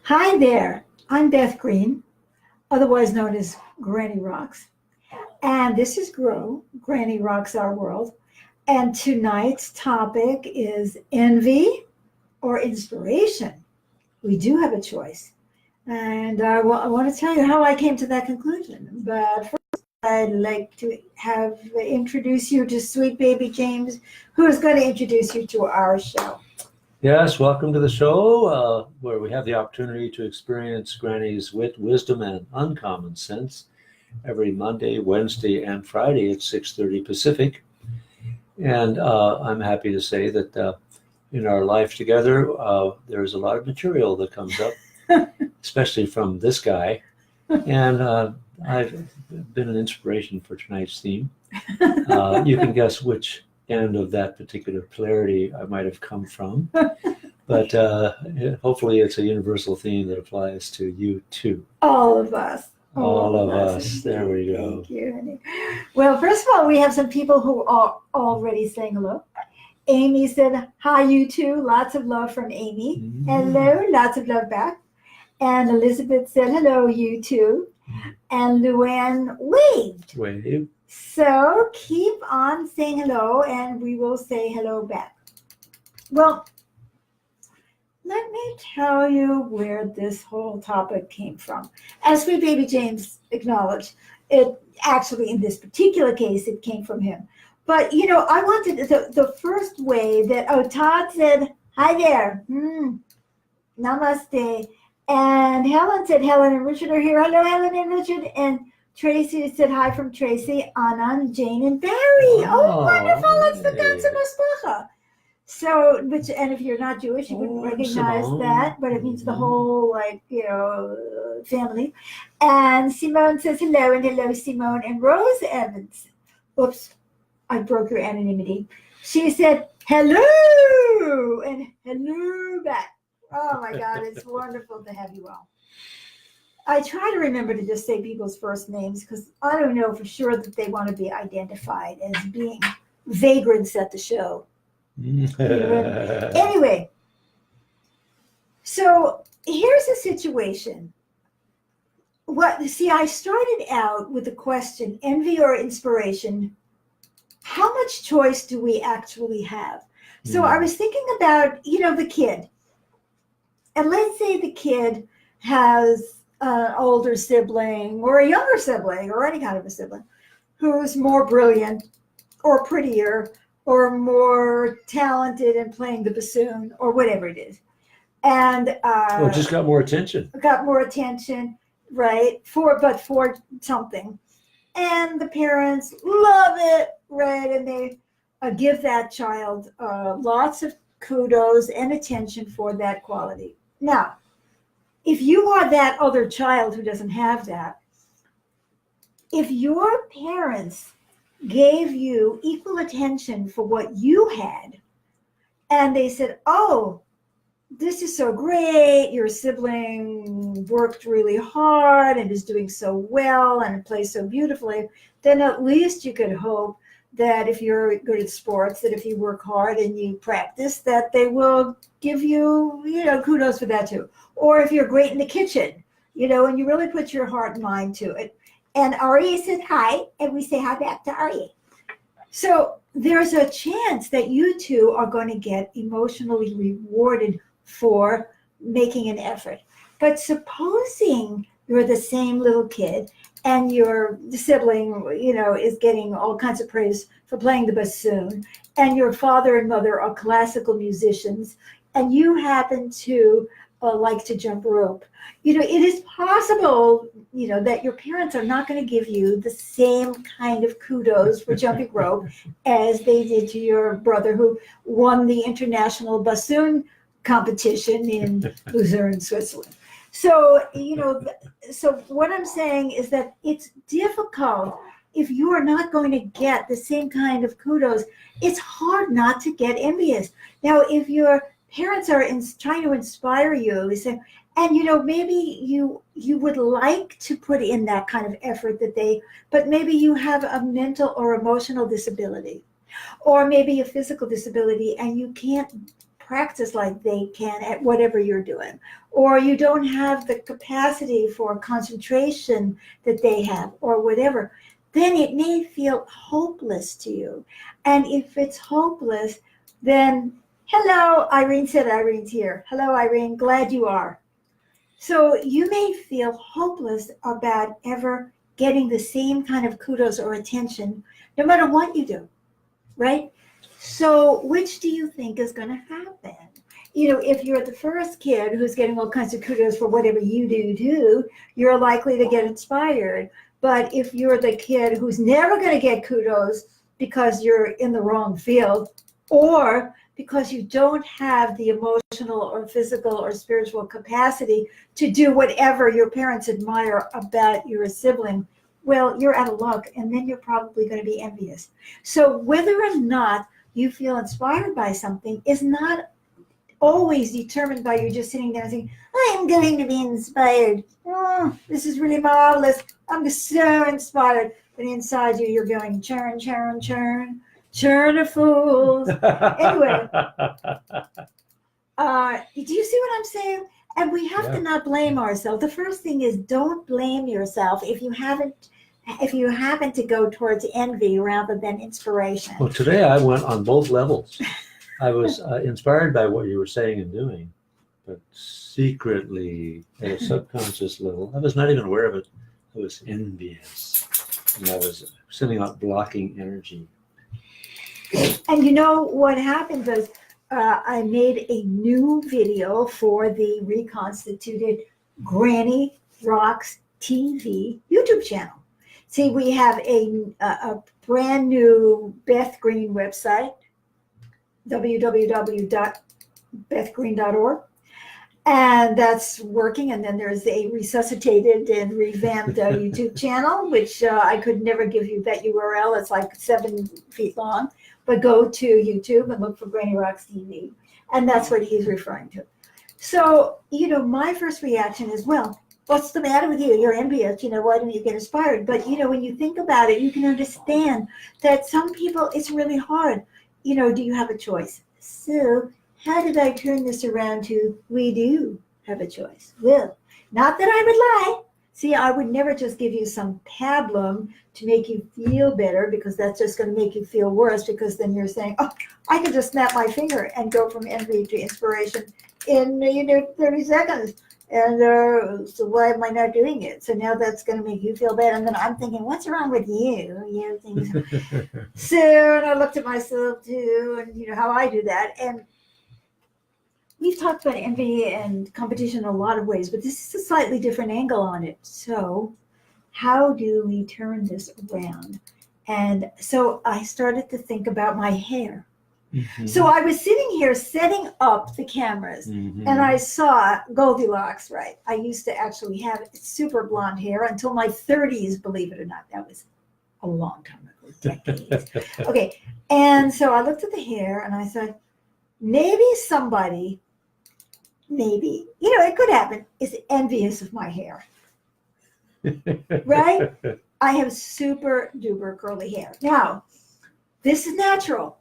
Hi there, I'm Beth Green, otherwise known as Granny Rocks, and this is Grow, Granny Rocks Our World. And tonight's topic is envy or inspiration. We do have a choice. And I want to tell you how I came to that conclusion. But first, I'd like to have introduce you to Sweet Baby James, who is going to introduce you to our show. Yes, welcome to the show where we have the opportunity to experience Granny's wit, wisdom, and uncommon sense every Monday, Wednesday, and Friday at 6:30 Pacific. And I'm happy to say that in our life together, there's a lot of material that comes up, especially from this guy. And I've been an inspiration for tonight's theme. You can guess which end of that particular polarity I might have come from, but hopefully it's a universal theme that applies to you too. All of us. All of us. There we go. Thank you, honey. Well, first of all, we have some people who are already saying hello. Amy said, hi, you too. Lots of love from Amy. Hello, lots of love back. And Elizabeth said, hello, you too. And Luann waved. Wave. So keep on saying hello, and we will say hello back. Well, let me tell you where this whole topic came from. As Sweet Baby James acknowledged, it actually, in this particular case, it came from him. But, you know, I wanted the first way that, Todd said, hi there, namaste. And Helen said, Helen and Richard are here. Hello, Helen and Richard. And Tracy said hi from Tracy, Anand, Jane, and Barry. Oh, wonderful. It's the ganze Maspacha. So, and if you're not Jewish, you wouldn't recognize Simone. That, but it means the whole, family. And Simone says hello, and hello, Simone. And Rose Evans, oops, I broke your anonymity. She said hello, and hello back. Oh my God, it's wonderful to have you all. I try to remember to just say people's first names because I don't know for sure that they want to be identified as being vagrants at the show. Anyway, so here's a situation. I started out with the question, envy or inspiration, how much choice do we actually have? So I was thinking about, the kid. And let's say the kid has an older sibling or a younger sibling or any kind of a sibling who's more brilliant or prettier or more talented in playing the bassoon or whatever it is. And just got more attention. Right? For something. And the parents love it, right? And they give that child lots of kudos and attention for that quality. Now, if you are that other child who doesn't have that, if your parents gave you equal attention for what you had, and they said, oh, this is so great, your sibling worked really hard and is doing so well and plays so beautifully, then at least you could hope that if you're good at sports, that if you work hard and you practice, that they will give you, kudos for that too. Or if you're great in the kitchen, and you really put your heart and mind to it. And Aryeh said hi, and we say hi back to Aryeh. So there's a chance that you two are going to get emotionally rewarded for making an effort. But supposing you're the same little kid and your sibling, is getting all kinds of praise for playing the bassoon, and your father and mother are classical musicians, and you happen to like to jump rope. It is possible, that your parents are not going to give you the same kind of kudos for jumping rope as they did to your brother who won the international bassoon competition in Lucerne, Switzerland. So, so what I'm saying is that it's difficult if you are not going to get the same kind of kudos. It's hard not to get envious. Now, if your parents are trying to inspire you, they say, and maybe you would like to put in that kind of effort but maybe you have a mental or emotional disability, or maybe a physical disability, and you can't practice like they can at whatever you're doing, or you don't have the capacity for concentration that they have, or whatever, then it may feel hopeless to you. And if it's hopeless, then hello, Irene said Irene's here. Hello, Irene, glad you are. So you may feel hopeless about ever getting the same kind of kudos or attention, no matter what you do, right? So which do you think is going to happen? If you're the first kid who's getting all kinds of kudos for whatever you do, you're likely to get inspired. But if you're the kid who's never going to get kudos because you're in the wrong field, or because you don't have the emotional or physical or spiritual capacity to do whatever your parents admire about your sibling, well, you're out of luck, and then you're probably going to be envious. So whether or not you feel inspired by something is not always determined by you just sitting there and saying, I'm going to be inspired. Oh, this is really marvelous. I'm just so inspired. But inside you, you're going, churn, churn, churn. Churn of fools. Anyway, do you see what I'm saying? And we have to not blame ourselves. The first thing is, don't blame yourself if you happen to go towards envy rather than inspiration. Well, today I went on both levels. I was inspired by what you were saying and doing, but secretly, at a subconscious level, I was not even aware of it. I was envious, and I was sending out blocking energy. And you know what happened was I made a new video for the reconstituted Granny Rocks TV YouTube channel. See, we have a brand new Beth Green website, www.bethgreen.org. And that's working. And then there's a resuscitated and revamped YouTube channel, which I could never give you that URL. It's like 7 feet long. But go to YouTube and look for Granny Rocks TV. And that's what he's referring to. So, my first reaction is, well, what's the matter with you? You're envious. Why don't you get inspired? But, when you think about it, you can understand that some people, it's really hard. Do you have a choice? So how did I turn this around to, we do have a choice? Well, not that I would lie. See, I would never just give you some pablum to make you feel better, because that's just going to make you feel worse, because then you're saying, oh, I can just snap my finger and go from envy to inspiration in 30 seconds. And so why am I not doing it? So now that's going to make you feel bad. And then I'm thinking, what's wrong with you? So and I looked at myself too, and how I do that. And we've talked about envy and competition in a lot of ways, but this is a slightly different angle on it. So how do we turn this around? And so I started to think about my hair. Mm-hmm. So I was sitting here setting up the cameras, mm-hmm. and I saw Goldilocks, right? I used to actually have super blonde hair until my 30s, believe it or not. That was a long time ago, decades. Okay, and so I looked at the hair and I said, maybe somebody, it could happen, is envious of my hair. Right? I have super duper curly hair. Now, this is natural.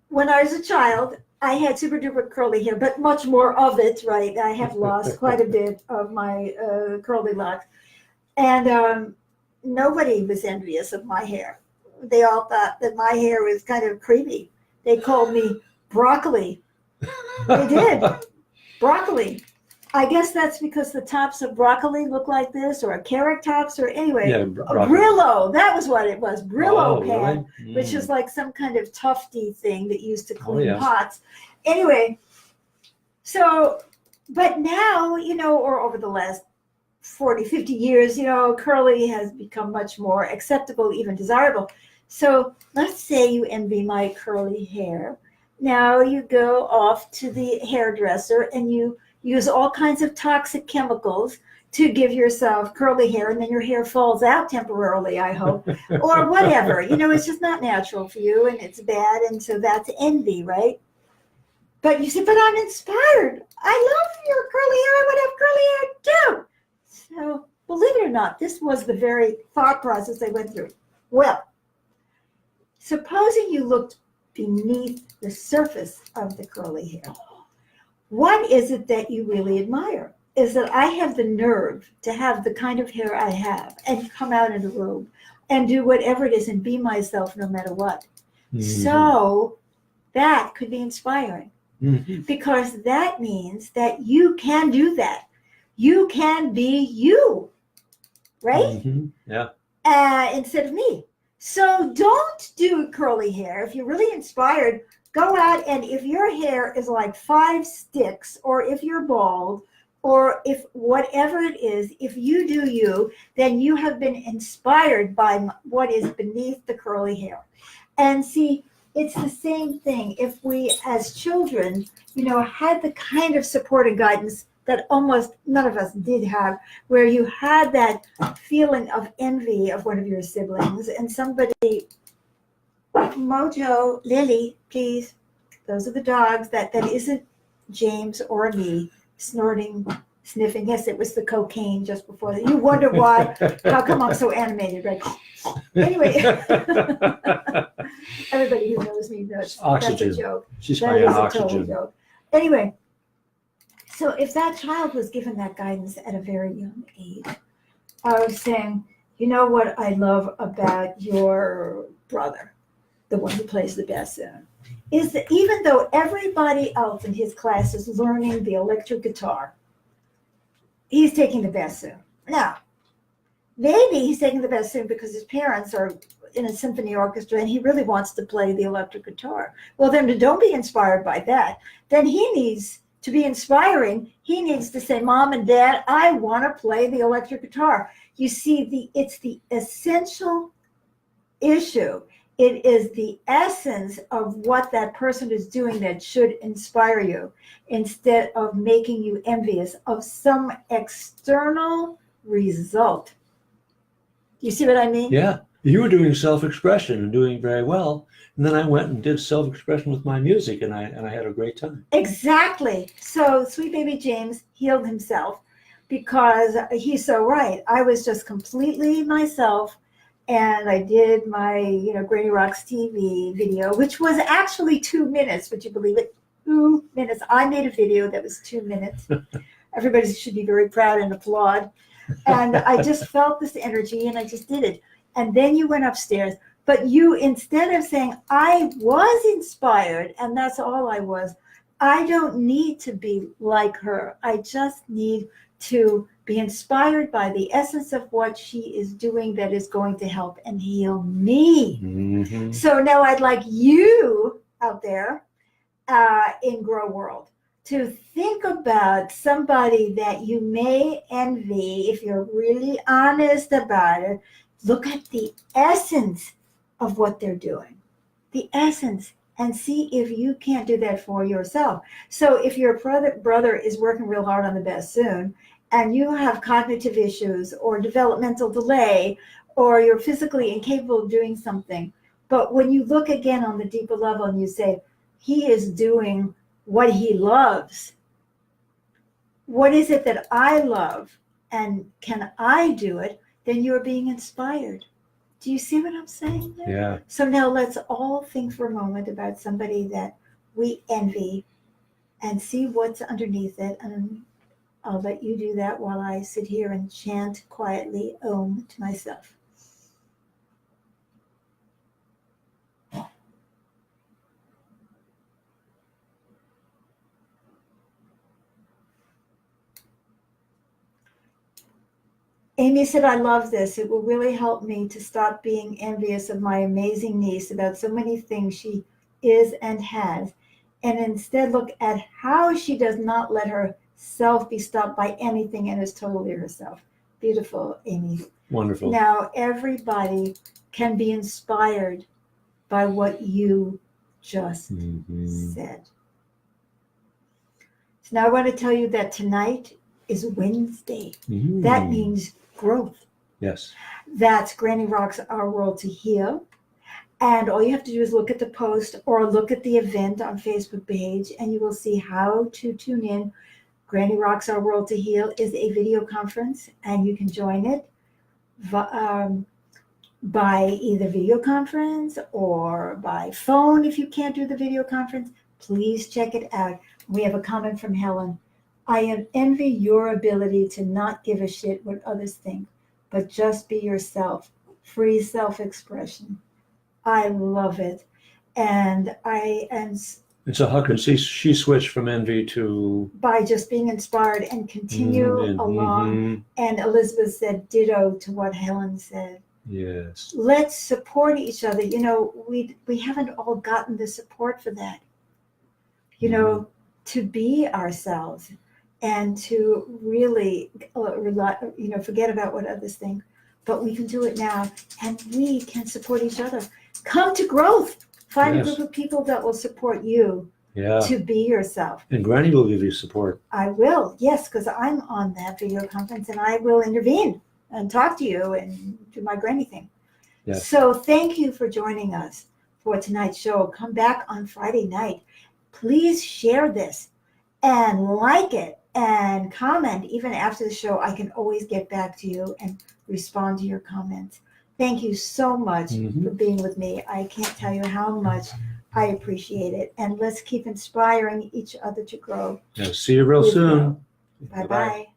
When I was a child, I had super duper curly hair, but much more of it, right? I have lost quite a bit of my curly locks. And nobody was envious of my hair. They all thought that my hair was kind of creepy. They called me broccoli. They did. Broccoli. I guess that's because the tops of broccoli look like this, or carrot tops, or anyway, a Brillo. That was what it was, Brillo pad, really? Which is like some kind of tufty thing that used to clean pots. Anyway, so, but now, or over the last 40, 50 years, curly has become much more acceptable, even desirable. So let's say you envy my curly hair. Now you go off to the hairdresser and you use all kinds of toxic chemicals to give yourself curly hair, and then your hair falls out temporarily, I hope, or whatever. It's just not natural for you, and it's bad, and so that's envy, right? But you say, but I'm inspired. I love your curly hair. I would have curly hair too. So believe it or not, this was the very thought process I went through. Well, supposing you looked beneath the surface of the curly hair. What is it that you really admire? Is that I have the nerve to have the kind of hair I have and come out in a robe and do whatever it is and be myself no matter what. So that could be inspiring because that means that you can do that. You can be you, right? Yeah. Instead of me. So don't do curly hair. If you're really inspired, go out and if your hair is like 5 sticks, or if you're bald, or if whatever it is, if you do you, then you have been inspired by what is beneath the curly hair. And see, it's the same thing. If we as children, had the kind of support and guidance that almost none of us did have, where you had that feeling of envy of one of your siblings and somebody, Mojo, Lily, please, those are the dogs, that isn't James or me snorting, sniffing. Yes, it was the cocaine just before that. You wonder why, how come I'm so animated, right? Anyway, everybody who knows me knows that's a joke. She's That high is on a oxygen. total joke. Anyway, so if that child was given that guidance at a very young age, I was saying, you know what I love about your brother, the one who plays the bassoon, is that even though everybody else in his class is learning the electric guitar, he's taking the bassoon. Now, maybe he's taking the bassoon because his parents are in a symphony orchestra and he really wants to play the electric guitar. Well, then don't be inspired by that. Then he needs to be inspiring. He needs to say, Mom and Dad, I want to play the electric guitar. You see, it's the essential issue. It is the essence of what that person is doing that should inspire you, instead of making you envious of some external result. You see what I mean? Yeah. You were doing self-expression and doing very well. And then I went and did self-expression with my music, and I had a great time. Exactly. So sweet baby James healed himself because he's so right. I was just completely myself, and I did my, Granny Rocks TV video, which was actually 2 minutes. Would you believe it? 2 minutes. I made a video that was 2 minutes. Everybody should be very proud and applaud. And I just felt this energy, and I just did it. And then you went upstairs. But you, instead of saying, I was inspired, and that's all I was, I don't need to be like her. I just need to be inspired by the essence of what she is doing that is going to help and heal me. So now I'd like you out there in Grow World to think about somebody that you may envy. If you're really honest about it, look at the essence of what they're doing, the essence, and see if you can't do that for yourself. So if your brother is working real hard on the bassoon and you have cognitive issues or developmental delay, or you're physically incapable of doing something, but when you look again on the deeper level and you say, he is doing what he loves, what is it that I love, and can I do it? Then you're being inspired. Do you see what I'm saying there? Yeah. So now let's all think for a moment about somebody that we envy and see what's underneath it. And I'll let you do that while I sit here and chant quietly Om to myself. Amy said, I love this. It will really help me to stop being envious of my amazing niece about so many things she is and has, and instead look at how she does not let herself be stopped by anything and is totally herself. Beautiful, Amy. Wonderful. Now, everybody can be inspired by what you just said. So now I want to tell you that tonight is Wednesday. That means growth. Yes. That's Granny Rocks Our World to Heal. And all you have to do is look at the post or look at the event on Facebook page, and you will see how to tune in. Granny Rocks Our World to Heal is a video conference, and you can join it by either video conference or by phone. If you can't do the video conference, please check it out. We have a comment from Helen. I envy your ability to not give a shit what others think, but just be yourself. Free self-expression. I love it. And So how can she switch from envy to by just being inspired and continue along. mhm. And Elizabeth said ditto to what Helen said. Yes. Let's support each other. We haven't all gotten the support for that. To be ourselves and to really forget about what others think. But we can do it now, and we can support each other. Come to Growth. Find a Yes. group of people that will support you Yeah. to be yourself. And Granny will give you support. I will, yes, because I'm on that video conference, and I will intervene and talk to you and do my granny thing. Yes. So thank you for joining us for tonight's show. Come back on Friday night. Please share this and like it and comment. Even after the show, I can always get back to you and respond to your comments. Thank you so much Mhm. for being with me. I can't tell you how much I appreciate it. And let's keep inspiring each other to grow. Yeah, see you real With soon. love. Bye-bye.